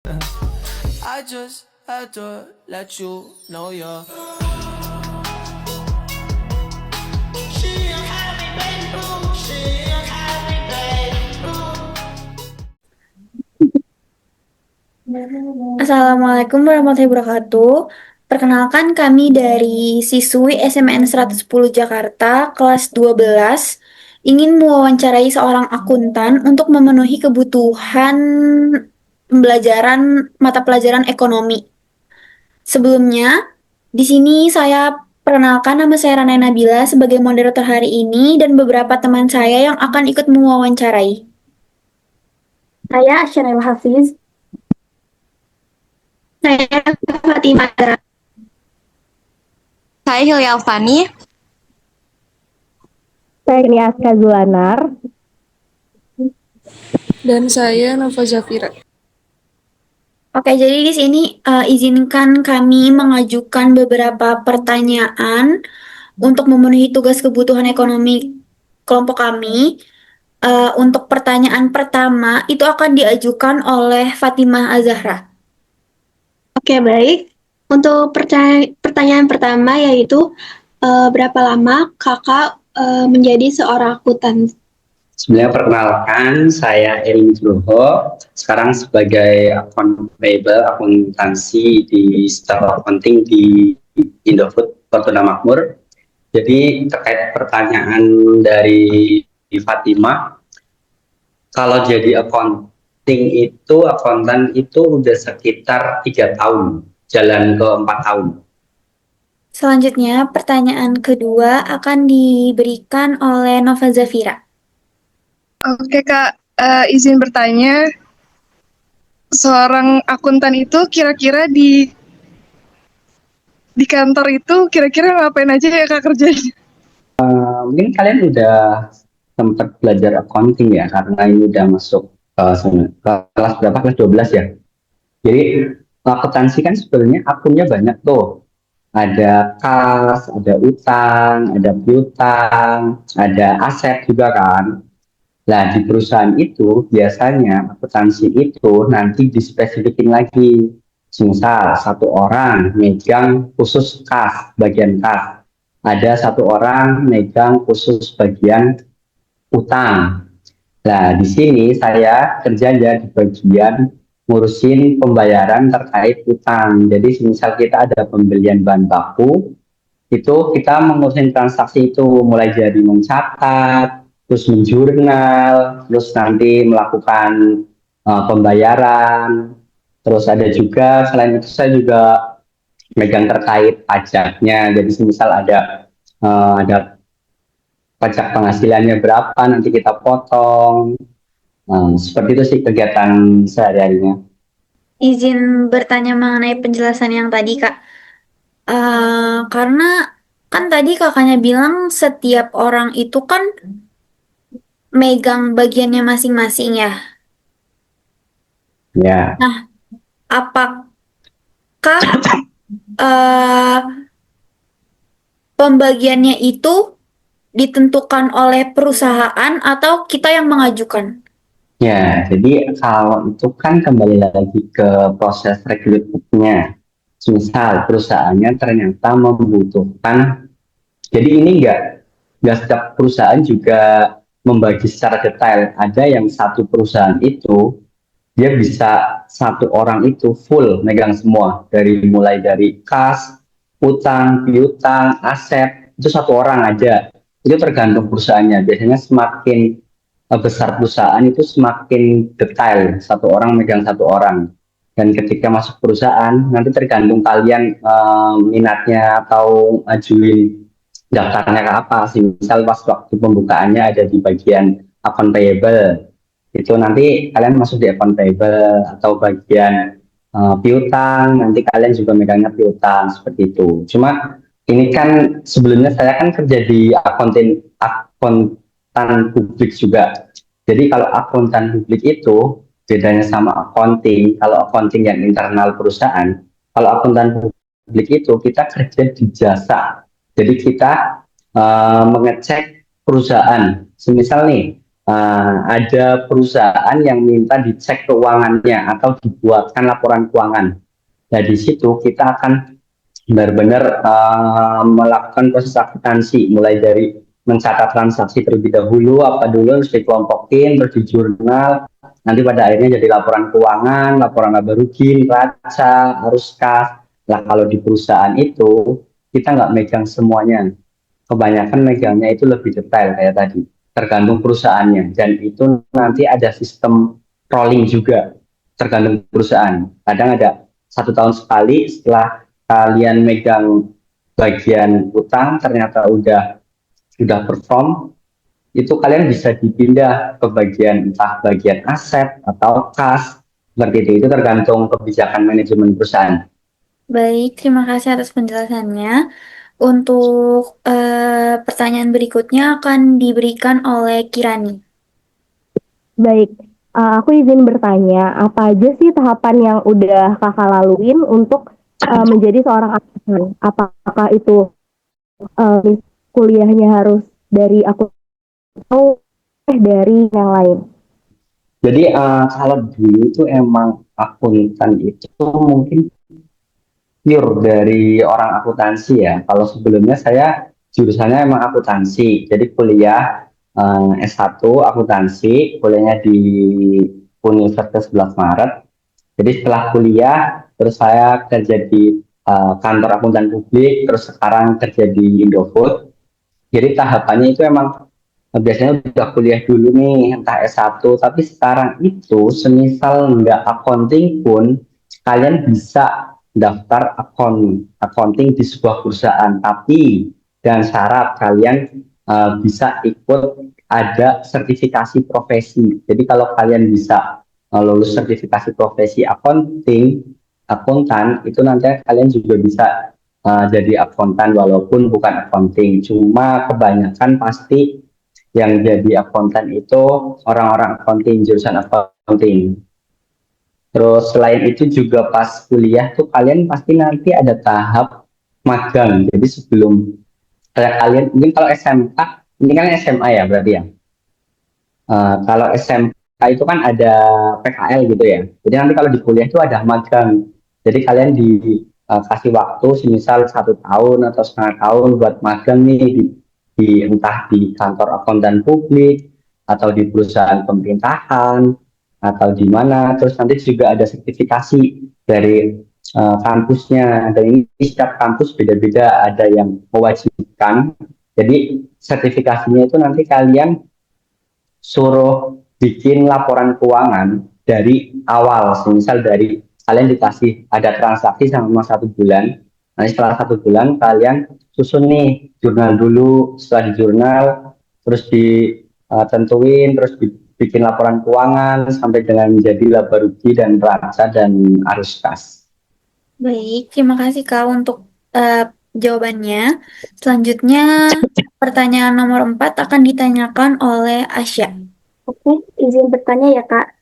I just had to let you know you're. Assalamualaikum warahmatullahi wabarakatuh. Perkenalkan kami dari siswi SMN 110 Jakarta, kelas 12, ingin mewawancarai seorang akuntan untuk memenuhi kebutuhan pembelajaran mata pelajaran ekonomi. Sebelumnya, di sini saya perkenalkan nama saya Rana Nabila sebagai moderator hari ini dan beberapa teman saya yang akan ikut mewawancarai. Saya Asyaril Hafiz. Saya Fatimah. Saya Hilya Alfani. Saya Niaska Zulanar. Dan saya Nova Zafira. Oke, jadi di sini izinkan kami mengajukan beberapa pertanyaan untuk memenuhi tugas kebutuhan ekonomi kelompok kami. Untuk pertanyaan pertama itu akan diajukan oleh Fatimah Azahra. Oke, baik. Untuk pertanyaan pertama yaitu berapa lama kakak menjadi seorang akuntan? Sebenarnya perkenalkan, saya Eri Nugroho, sekarang sebagai account payable akuntansi di Staff Accounting di Indofood Fortuna Makmur. Jadi terkait pertanyaan dari Fatimah, kalau jadi akuntan itu udah sekitar 3 tahun, jalan ke 4 tahun. Selanjutnya, pertanyaan kedua akan diberikan oleh Nova Zafira. Oke Kak, izin bertanya, seorang akuntan itu kira-kira di kantor itu kira-kira ngapain aja ya Kak kerjanya? Mungkin kalian udah sempat belajar accounting ya, karena ini udah masuk kelas berapa? Kelas 12 ya. Jadi akuntansi kan sebenarnya akunnya banyak tuh. Ada kas, ada utang, ada piutang, ada aset juga kan. Nah, di perusahaan itu biasanya akuntansi itu nanti dispesifikin lagi. Misal satu orang megang khusus kas, bagian kas. Ada satu orang megang khusus bagian utang. Nah, di sini saya kerjanya di bagian ngurusin pembayaran terkait utang. Jadi, misal kita ada pembelian bahan baku, itu kita mengurusin transaksi itu mulai dari mencatat, terus menjurnal, terus nanti melakukan pembayaran. Terus ada juga, selain itu saya juga megang terkait pajaknya. Jadi, misal ada pajak penghasilannya berapa, nanti kita potong. Seperti itu sih kegiatan sehari-harinya. Izin bertanya mengenai penjelasan yang tadi, Kak. Karena kan tadi kakaknya bilang setiap orang itu kan megang bagiannya masing-masing ya. Ya. Nah, apakah eh, pembagiannya itu ditentukan oleh perusahaan atau kita yang mengajukan? Ya, jadi kalau itu kan kembali lagi ke proses rekrutmennya. Misal perusahaannya ternyata membutuhkan, jadi ini nggak setiap perusahaan juga membagi secara detail. Ada yang satu perusahaan itu dia bisa satu orang itu full megang semua, mulai dari kas, utang, piutang, aset, itu satu orang aja. Itu tergantung perusahaannya. Biasanya semakin besar perusahaan itu semakin detail, satu orang megang satu orang. Dan ketika masuk perusahaan, nanti tergantung kalian minatnya atau ajuin daftarnya ke apa sih. Misal pas waktu pembukaannya ada di bagian account payable, itu nanti kalian masuk di account payable, atau bagian piutang, nanti kalian juga megangnya piutang, seperti itu. Cuma ini kan sebelumnya saya kan kerja di akuntan publik juga. Jadi kalau akuntan publik itu bedanya sama accounting, kalau accounting yang internal perusahaan, kalau akuntan publik itu kita kerja di jasa. Jadi kita mengecek perusahaan. Semisal nih, ada perusahaan yang minta dicek keuangannya atau dibuatkan laporan keuangan. Nah, di situ kita akan benar-benar melakukan proses akuntansi, mulai dari mencatat transaksi terlebih dahulu, apa dulu harus dikelompokin, terus di jurnal, nanti pada akhirnya jadi laporan keuangan, laporan laba rugi, neraca, arus kas. Nah, kalau di perusahaan itu kita nggak megang semuanya, kebanyakan megangnya itu lebih detail kayak tadi, tergantung perusahaannya, dan itu nanti ada sistem rolling juga, tergantung perusahaan. Kadang ada 1 tahun sekali setelah kalian megang bagian utang ternyata udah perform, itu kalian bisa dipindah ke bagian entah bagian aset atau kas, seperti itu tergantung kebijakan manajemen perusahaan. Baik, terima kasih atas penjelasannya. Untuk pertanyaan berikutnya akan diberikan oleh Kirani. Baik, aku izin bertanya, apa aja sih tahapan yang udah kakak laluin untuk menjadi seorang akuntan? Apakah itu kuliahnya harus dari aku atau dari yang lain? Jadi kalau dulu itu emang akuntan itu mungkin pure dari orang akuntansi ya. Kalau sebelumnya saya jurusannya emang akuntansi, jadi kuliah S1 akuntansi, kuliahnya di Universitas 11 Maret. Jadi setelah kuliah, terus saya kerja di kantor akuntan publik, terus sekarang kerja di Indofood. Jadi tahapannya itu emang biasanya udah kuliah dulu nih, entah S1, tapi sekarang itu semisal nggak accounting pun, kalian bisa daftar accounting di sebuah perusahaan, tapi dengan syarat kalian bisa ikut ada sertifikasi profesi. Jadi kalau kalian bisa lulus sertifikasi profesi akuntan, itu nanti kalian juga bisa jadi akuntan walaupun bukan accounting. Cuma kebanyakan pasti yang jadi akuntan itu orang-orang accounting, jurusan accounting. Terus selain itu juga pas kuliah tuh kalian pasti nanti ada tahap magang. Jadi sebelum kalian, mungkin kalau SMK, ini kan SMA ya berarti ya. Kalau SMK itu kan ada PKL gitu ya. Jadi nanti kalau di kuliah itu ada magang. Jadi kalian dikasih waktu semisal 1 tahun atau setengah tahun buat magang nih entah di kantor akuntan publik atau di perusahaan pemerintahan atau di mana. Terus nanti juga ada sertifikasi dari kampusnya, dan ini setiap kampus beda-beda, ada yang mewajibkan. Jadi sertifikasinya itu nanti kalian suruh bikin laporan keuangan dari awal, misal dari kalian dikasih ada transaksi selama 1 bulan. Nanti setelah 1 bulan kalian susun nih jurnal dulu, setelah di jurnal terus ditentuin, terus bikin laporan keuangan sampai dengan menjadi laba rugi dan neraca dan arus kas. Baik, terima kasih Kak untuk jawabannya. Selanjutnya, pertanyaan nomor 4 akan ditanyakan oleh Asya. Oke, izin bertanya ya Kak.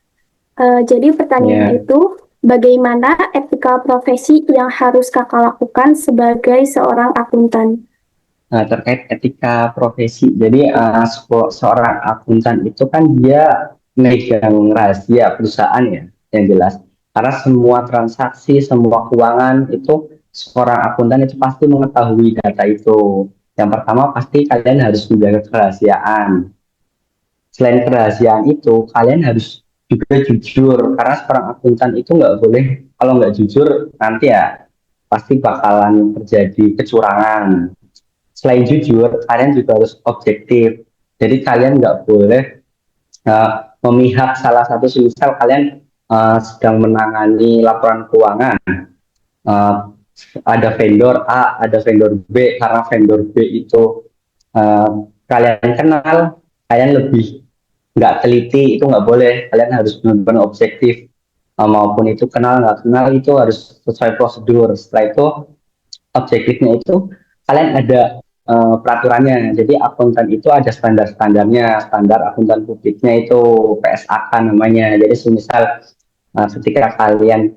Jadi pertanyaannya itu, bagaimana etika profesi yang harus Kakak lakukan sebagai seorang akuntan? Terkait etika profesi, jadi seorang akuntan itu kan dia megang rahasia perusahaan ya, yang jelas. Karena semua transaksi, semua keuangan itu seorang akuntan itu pasti mengetahui data itu. Yang pertama pasti kalian harus menjaga kerahasiaan. Selain kerahasiaan itu, kalian harus juga jujur, karena seorang akuntan itu nggak boleh, kalau nggak jujur nanti ya pasti bakalan terjadi kecurangan. Selain jujur, kalian juga harus objektif. Jadi kalian nggak boleh memihak salah satu. Misal kalian sedang menangani laporan keuangan, ada vendor A, ada vendor B, karena vendor B itu kalian kenal, kalian lebih nggak teliti, itu nggak boleh. Kalian harus benar-benar objektif, maupun itu kenal nggak kenal itu harus sesuai prosedur. Setelah itu objektifnya itu kalian ada peraturannya. Jadi akuntan itu ada standar-standarnya. Standar akuntan publiknya itu PSAK namanya. Jadi semisal ketika kalian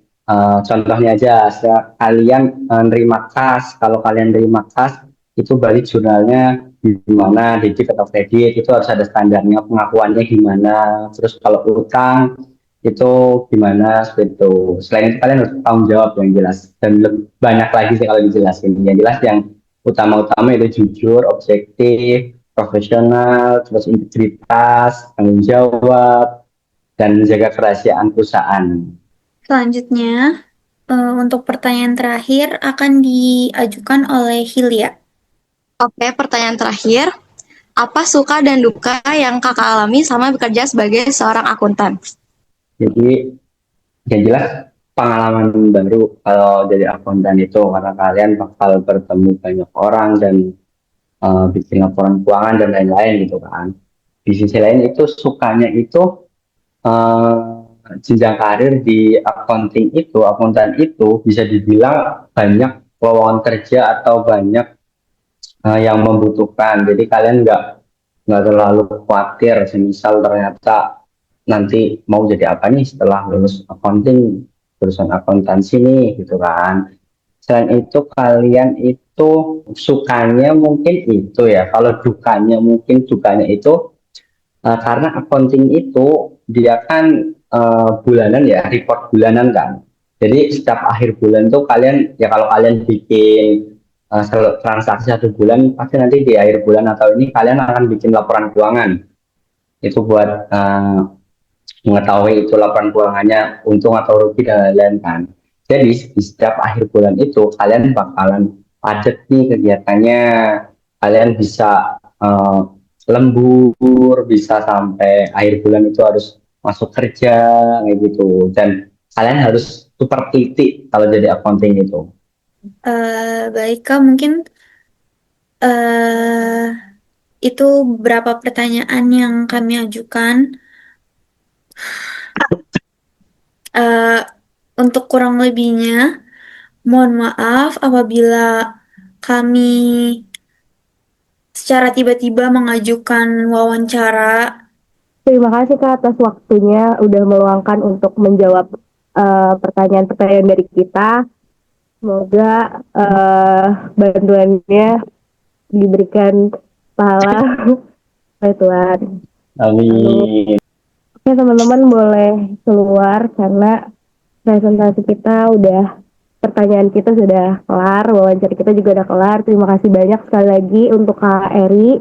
contohnya aja, kalian nerima kas, kalau kalian nerima kas itu balik jurnalnya gimana, debit atau kredit itu harus ada standarnya, pengakuannya gimana. Terus kalau utang itu gimana seperti itu. Selain itu kalian harus tanggung jawab yang jelas dan banyak lagi sih kalau dijelasin. Yang jelas yang utama-utama itu jujur, objektif, profesional, terus integritas, tanggung jawab, dan menjaga kerahasiaan perusahaan. Selanjutnya, untuk pertanyaan terakhir akan diajukan oleh Hilya. Oke, pertanyaan terakhir. Apa suka dan duka yang kakak alami sama bekerja sebagai seorang akuntan? Jadi yang jelas pengalaman baru kalau jadi akuntan itu karena kalian bakal bertemu banyak orang dan bikin laporan keuangan dan lain-lain gitu kan. Di sisi lain itu sukanya itu jenjang karir di akuntan itu bisa dibilang banyak lowongan kerja atau banyak yang membutuhkan. Jadi kalian nggak terlalu khawatir semisal ternyata nanti mau jadi apa nih setelah lulus accounting, jurusan akuntansi nih gitu kan. Selain itu kalian itu sukanya mungkin itu ya, kalau dukanya itu karena accounting itu dia kan bulanan ya, report bulanan kan. Jadi setiap akhir bulan tuh kalian ya kalau kalian bikin transaksi 1 bulan pasti nanti di akhir bulan atau ini kalian akan bikin laporan keuangan. Itu buat mengetahui itu laporan keuangannya untung atau rugi dan lain-lain kan. Jadi di setiap akhir bulan itu kalian bakalan padat nih kegiatannya. Kalian bisa lembur, bisa sampai akhir bulan itu harus masuk kerja kayak gitu. Dan kalian harus super titik kalau jadi accounting itu. Baik, Kak, mungkin itu beberapa pertanyaan yang kami ajukan. Untuk kurang lebihnya, mohon maaf apabila kami secara tiba-tiba mengajukan wawancara. Terima kasih Kak atas waktunya udah meluangkan untuk menjawab pertanyaan-pertanyaan dari kita. Semoga bantuannya diberikan pahala oleh Tuhan. Amin. Oke teman-teman boleh keluar karena presentasi kita pertanyaan kita sudah kelar, wawancara kita juga udah kelar. Terima kasih banyak sekali lagi untuk Kak Eri.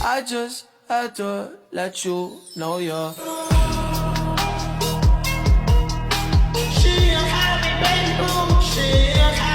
I just had to let you know you're She a happy baby boo. She a happy